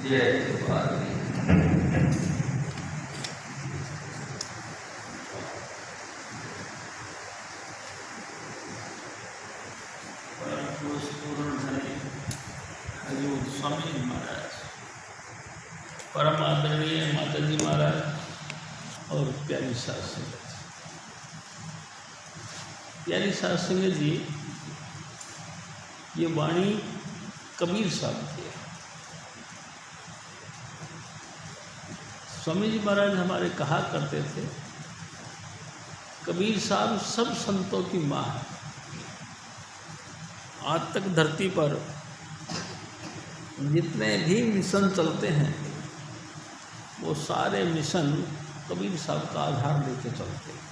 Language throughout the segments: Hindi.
जय त्रिपाली। हजूर स्वामी जी महाराज, परम आदरणीय माता जी महाराज और प्यारी सास संगत। प्यारी सास संगत जी, ये वाणी कबीर साहब की है। स्वामी जी महाराज हमारे कहा करते थे, कबीर साहब सब संतों की माँ है। आज तक धरती पर जितने भी मिशन चलते हैं वो सारे मिशन कबीर साहब का आधार लेके चलते हैं।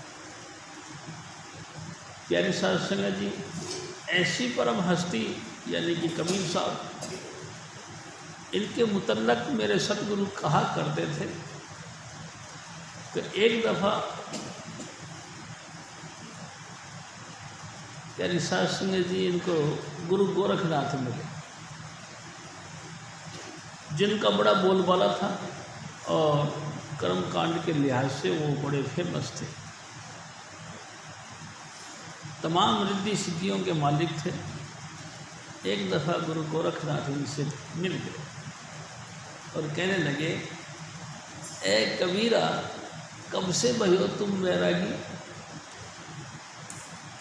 प्यारी साध संगत जी, ऐसी परम हस्ती यानी कि कबीर साहब, इनके मुतल्लक मेरे सतगुरु कहा करते थे कि एक दफ़ा प्यारी साध संगत जी इनको गुरु गोरखनाथ मिले, जिनका बड़ा बोलबाला था और कर्मकांड के लिहाज से वो बड़े फेमस थे। तमाम रिद्धि सिद्धियों के मालिक थे। एक दफ़ा गुरु गोरखनाथ इनसे मिल गए और कहने लगे, ए कबीरा, कब से भयो तुम वैरागी,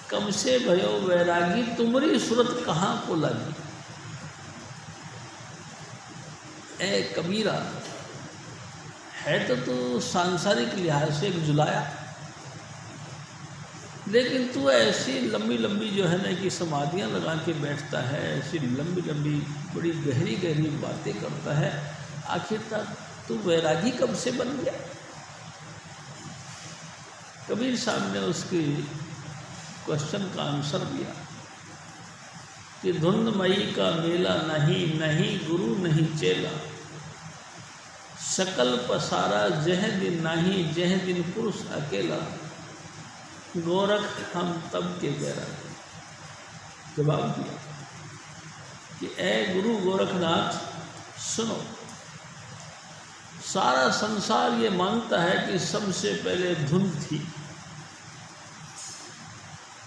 कब से भयो वैरागी, तुम्हारी सूरत कहाँ को लगी। ए कबीरा, है तो तू सांसारिक लिहाज से एक जुलाया, लेकिन तू ऐसी लंबी लंबी जो है ना कि समाधियाँ लगा के बैठता है, ऐसी लंबी लंबी बड़ी गहरी गहरी बातें करता है, आखिर तक तू वैरागी कब से बन गया। कबीर साहब ने उसकी क्वेश्चन का आंसर दिया कि धुंधमयी का मेला नहीं, नहीं गुरु नहीं चेला, सकल पसारा जह दिन नहीं, जह दिन पुरुष अकेला, गोरख हम तब के गैरा। जवाब दिया कि ए गुरु गोरखनाथ, सुनो, सारा संसार ये मानता है कि सबसे पहले धुंध थी,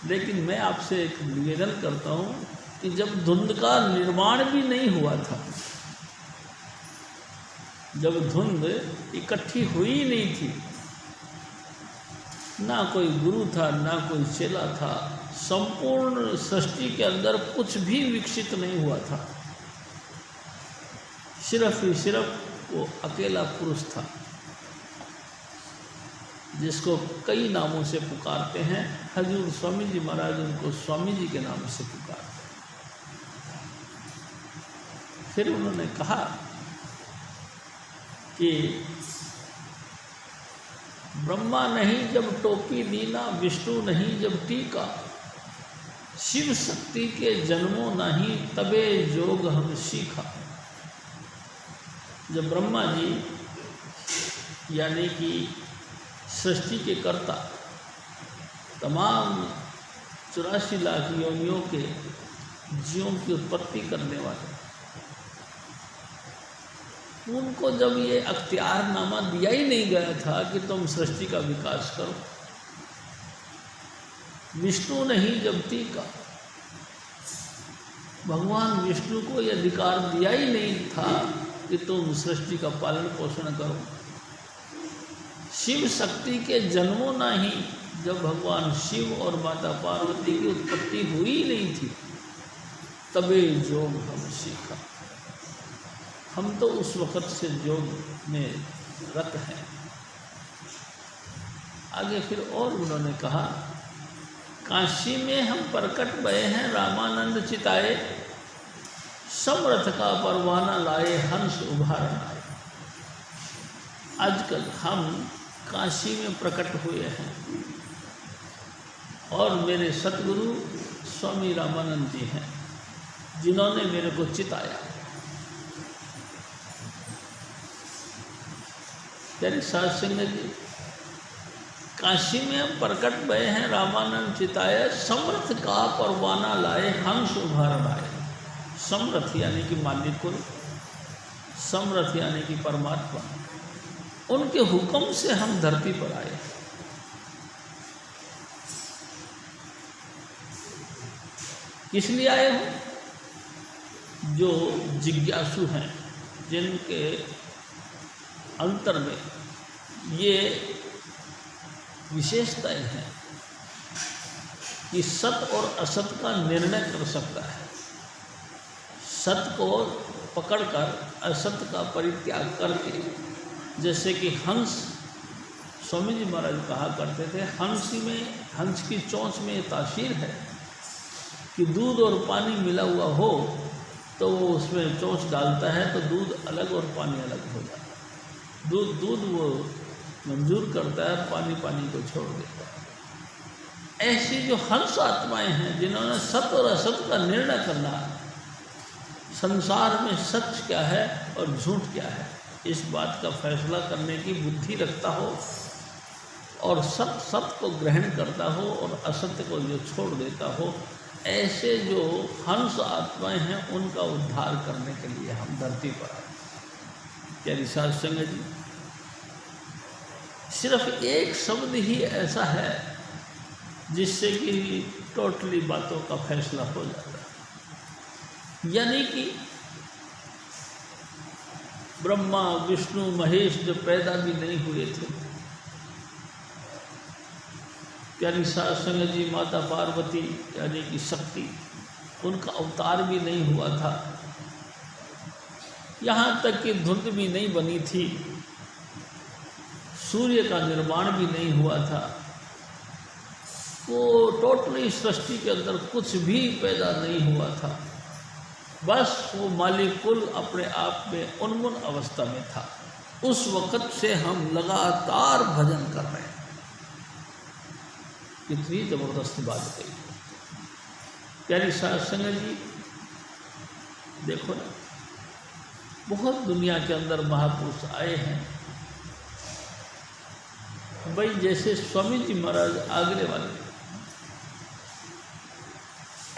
लेकिन मैं आपसे एक निवेदन करता हूँ कि जब धुंध का निर्माण भी नहीं हुआ था, जब धुंध इकट्ठी हुई नहीं थी, ना कोई गुरु था ना कोई चेला था, संपूर्ण सृष्टि के अंदर कुछ भी विकसित नहीं हुआ था, सिर्फ ही सिर्फ वो अकेला पुरुष था, जिसको कई नामों से पुकारते हैं। हजूर स्वामी जी महाराज उनको स्वामी जी के नाम से पुकारते हैं। फिर उन्होंने कहा कि ब्रह्मा नहीं जब टोपी दीना, विष्णु नहीं जब टीका, शिव शक्ति के जन्मों नहीं, तबे जोग हम सीखा। जब ब्रह्मा जी यानी कि सृष्टि के कर्ता, तमाम 84 लाख योनियों के जीवों की उत्पत्ति करने वाले, उनको जब ये अख्तियारनामा दिया ही नहीं गया था कि तुम सृष्टि का विकास करो, विष्णु नहीं जब टीका, भगवान विष्णु को यह अधिकार दिया ही नहीं था कि तुम सृष्टि का पालन पोषण करो, शिव शक्ति के जन्मों नहीं, जब भगवान शिव और माता पार्वती की उत्पत्ति हुई नहीं थी, तबे योग हम सीखा। हम तो उस वक़्त से योग में रत हैं। आगे फिर और उन्होंने कहा, काशी में हम प्रकट भये हैं, रामानंद चिताए, समरथ का परवाना लाए, हंस उभार आए। आजकल हम काशी में प्रकट हुए हैं और मेरे सतगुरु स्वामी रामानंद जी हैं, जिन्होंने मेरे को चिताया। तेरी साध संगत जी, काशी में हम प्रकट भये हैं, रामानंद चिताए, समर्थ का परवाना लाए, हंस उभार आए। समर्थ यानी कि मालिक कुल, समरथ यानी कि परमात्मा, उनके हुक्म से हम धरती पर आए। किस लिए आए हो? जो जिज्ञासु हैं, जिनके अंतर में ये विशेषताएं हैं कि सत और असत का निर्णय कर सकता है, सत को पकड़कर असत का परित्याग करके, जैसे कि हंस, स्वामी जी महाराज कहा करते थे, हंस की चोंच में तासीर है कि दूध और पानी मिला हुआ हो तो वो उसमें चोंच डालता है तो दूध अलग और पानी अलग हो जाता है। दूध वो मंजूर करता है, पानी को छोड़ देता है। ऐसी जो हंस आत्माएं हैं जिन्होंने सत और असत का निर्णय करना, संसार में सच क्या है और झूठ क्या है, इस बात का फैसला करने की बुद्धि रखता हो और सत को ग्रहण करता हो और असत्य को जो छोड़ देता हो, ऐसे जो हंस आत्माएं हैं उनका उद्धार करने के लिए हम धरती पर आए। प्यारी साध संगत जी, सिर्फ एक शब्द ही ऐसा है जिससे कि टोटली बातों का फैसला हो जाता है, यानी कि ब्रह्मा विष्णु महेश जो पैदा भी नहीं हुए थे, प्यारी साध संगत जी, माता पार्वती यानी कि शक्ति, उनका अवतार भी नहीं हुआ था, यहाँ तक कि धुंध भी नहीं बनी थी, सूर्य का निर्माण भी नहीं हुआ था, वो टोटली सृष्टि के अंदर कुछ भी पैदा नहीं हुआ था, बस वो मालिकुल अपने आप में उन्मुन अवस्था में था। उस वक़्त से हम लगातार भजन कर रहे हैं। कितनी ज़बरदस्त बात कही प्यारी साध संगत जी। देखो ना, बहुत दुनिया के अंदर महापुरुष आए हैं भाई, जैसे स्वामी जी महाराज आगरे वाले,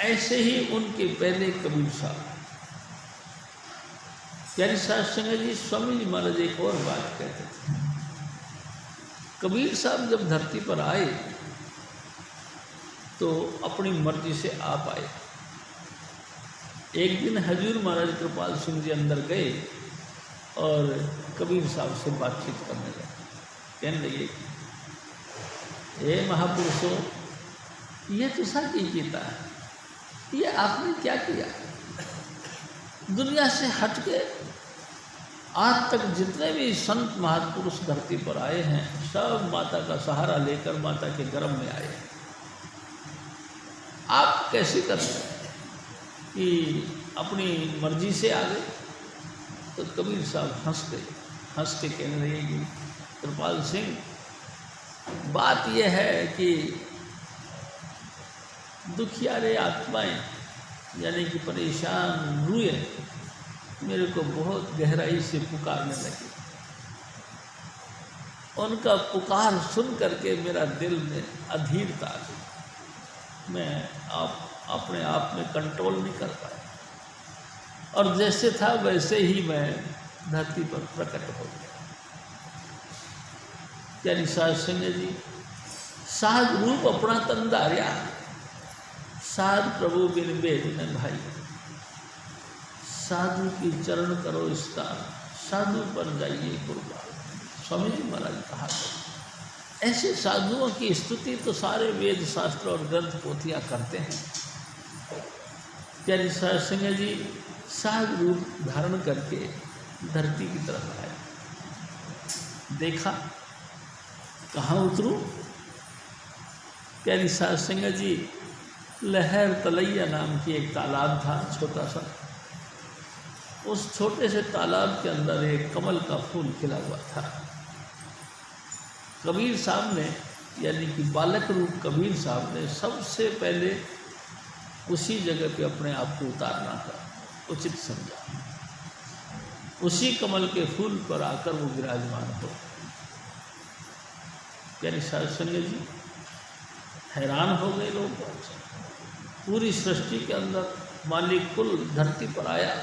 ऐसे ही उनके पहले कबीर साहब। प्यारी साध संगत जी, स्वामी जी महाराज एक और बात कहते थे, कबीर साहब जब धरती पर आए तो अपनी मर्जी से आप आए। एक दिन हजूर महाराज कृपाल सिंह जी अंदर गए और कबीर साहब से बातचीत करने लगे, कहने लगे, हे महापुरुषों, ये तो सच ही कीता है, ये आपने क्या किया? दुनिया से हट के आज तक जितने भी संत महापुरुष धरती पर आए हैं, सब माता का सहारा लेकर माता के गर्भ में आए हैं। आप कैसे कर सकते कि अपनी मर्जी से आ गए? तो कबीर साहब हंस के कहने लगे कि कृपाल सिंह, बात यह है कि दुखियारे आत्माएं यानी कि परेशान रूए मेरे को बहुत गहराई से पुकारने लगी। उनका पुकार सुन करके मेरा दिल में अधीरता आ गई, मैं अपने आप में कंट्रोल नहीं कर पाया, और जैसे था वैसे ही मैं धरती पर प्रकट हो गया। प्यारी साध संगत जी, साध रूप अपना तन धार्या, साध प्रभु बिन भेद न भाई। साधु की चरण करो इसका, साधु पर जाइए कुर्बान। स्वामी जी महाराज कहा था। ऐसे साधुओं की स्तुति तो सारे वेद शास्त्र और ग्रंथ पोथियाँ करते हैं। प्यारी साध संगत जी, साध रूप धारण करके धरती की तरफ आए, देखा कहाँ उतरूं? प्यारी साध संगत जी, लहर तलैया नाम की एक तालाब था, छोटा सा। उस छोटे से तालाब के अंदर एक कमल का फूल खिला हुआ था। कबीर साहब ने, यानी कि बालक रूप कबीर साहब ने सबसे पहले उसी जगह पे अपने आप को उतारना का उचित समझा। उसी कमल के फूल पर आकर वो विराजमान हो। प्यारी साध संगत जी, हैरान हो गए लोग। पूरी सृष्टि के अंदर मालिक कुल धरती पर आया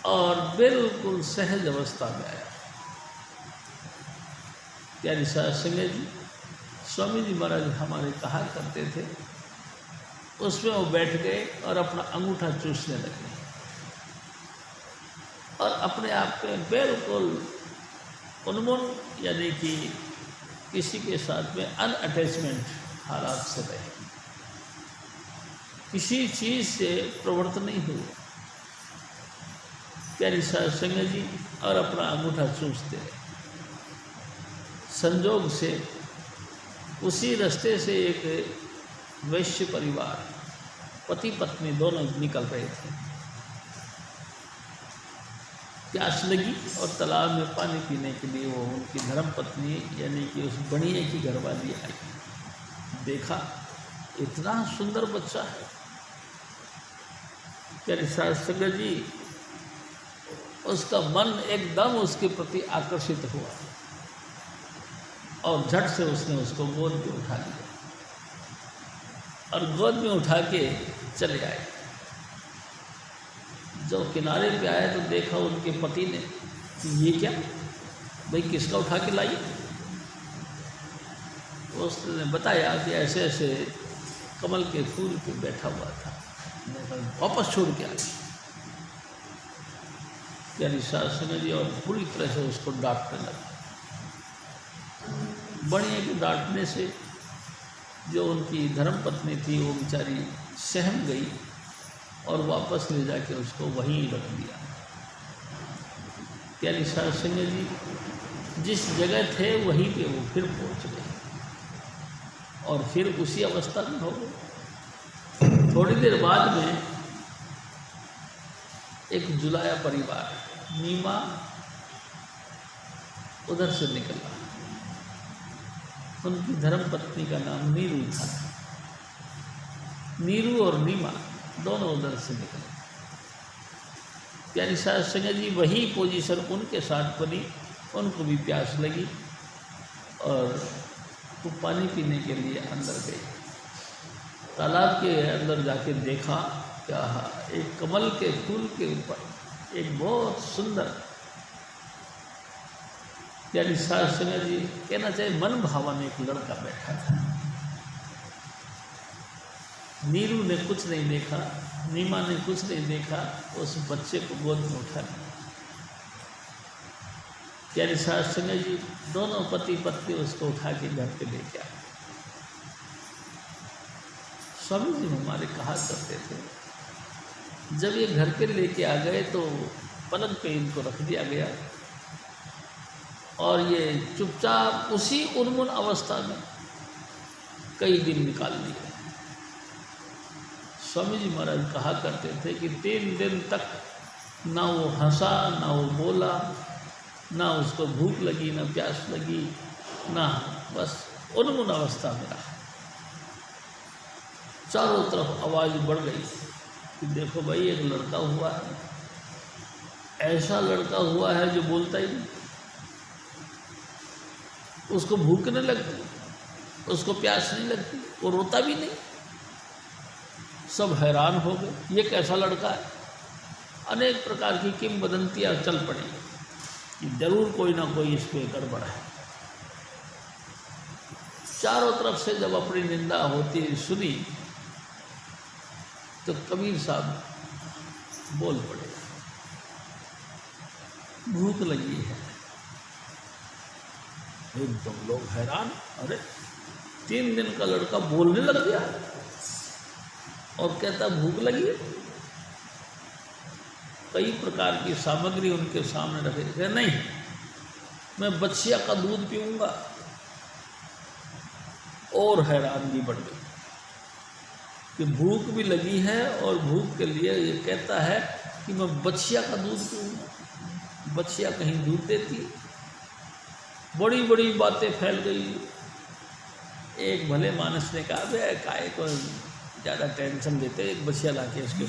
और बिल्कुल सहज अवस्था में आया। प्यारी साध संगत जी, स्वामी जी महाराज हमारे कहा करते थे, उसमें वो बैठ गए और अपना अंगूठा चूसने लगे और अपने आप में बिल्कुल उन्मुन यानी कि किसी के साथ में अनअटैचमेंट हालात से रहे, किसी चीज़ से प्रवृत्त नहीं हुए। प्यारी साध संगत जी, और अपना अंगूठा चूसते रहे। संजोग से उसी रास्ते से एक वैश्य परिवार, पति पत्नी दोनों निकल रहे थे। प्यास लगी और तालाब में पानी पीने के लिए वो उनकी धर्म पत्नी यानी कि उस बनिए की घरवाली आई। देखा इतना सुंदर बच्चा है। प्यारे साध संगत जी, उसका मन एकदम उसके प्रति आकर्षित हुआ और झट से उसने उसको गोद में उठा लिया और गोद में उठा के चले आए। जब किनारे पे आए तो देखा उनके पति ने कि ये क्या, भाई किसका उठा के लाई। उसने बताया कि ऐसे ऐसे कमल के फूल पे बैठा हुआ था, वापस छोड़ के आ गई। प्यारी साध संगत जी, और पूरी तरह से उसको डांटने लगा। बढ़िया के डांटने से जो उनकी धर्मपत्नी थी वो बेचारी सहम गई और वापस ले जाके उसको वहीं रख दिया। प्यारी साध संगत जी, जिस जगह थे वहीं पे वो फिर पहुंच गए और फिर उसी अवस्था में हो गए। थोड़ी देर बाद में एक जुलाया परिवार नीमा उधर से निकला। उनकी धर्मपत्नी का नाम नीरू था। नीरू और नीमा दोनों उधर से निकले। प्यारी साध संगत जी, वही पोजीशन उनके साथ बनी। उनको भी प्यास लगी और वो पानी पीने के लिए अंदर गई। तालाब के अंदर जाके देखा क्या, एक कमल के फूल के ऊपर एक बहुत सुंदर, प्यारी साध संगत जी, कहना चाहिए मन भावन एक लड़का बैठा था। नीरू ने कुछ नहीं देखा, नीमा ने कुछ नहीं देखा, उस बच्चे को गोद में उठा लिया। प्यारी साध संगत जी, दोनों पति पत्नी उसको उठा के घर पे लेके आए। स्वामी जी हमारे कहा करते थे, जब ये घर पे लेके आ गए तो पलंग पे इनको रख दिया गया और ये चुपचाप उसी उन्मुन अवस्था में कई दिन निकाल लिए। स्वामी जी महाराज कहा करते थे कि 3 दिन तक ना वो हंसा, ना वो बोला, ना उसको भूख लगी, ना प्यास लगी, ना बस उन्मुन अवस्था में रहा। चारों तरफ आवाज़ बढ़ गई कि देखो भाई, एक लड़का हुआ है, ऐसा लड़का हुआ है जो बोलता ही नहीं, उसको भूख नहीं लगती, उसको प्यास नहीं लगती, वो रोता भी नहीं। सब हैरान हो गए, ये कैसा लड़का है। अनेक प्रकार की किंवदंतियां चल पड़ी कि जरूर कोई ना कोई इस पे गड़बड़ है। चारों तरफ से जब अपनी निंदा होती सुनी तो कबीर साहब बोल पड़े, भूख लगी है। एकदम लोग हैरान, अरे 3 दिन का लड़का बोलने लग गया और कहता भूख लगी है। कई प्रकार की सामग्री उनके सामने रखे, कहे नहीं, मैं बछिया का दूध पीऊंगा। और हैरानगी बढ़ गई कि भूख भी लगी है और भूख के लिए ये कहता है कि मैं बछिया का दूध पीऊंगा। बछिया कहीं दूध देती। बड़ी बड़ी बातें फैल गई। एक भले मानस ने कहा, भाई काय को ज़्यादा टेंशन देते, एक बछिया ला के उसके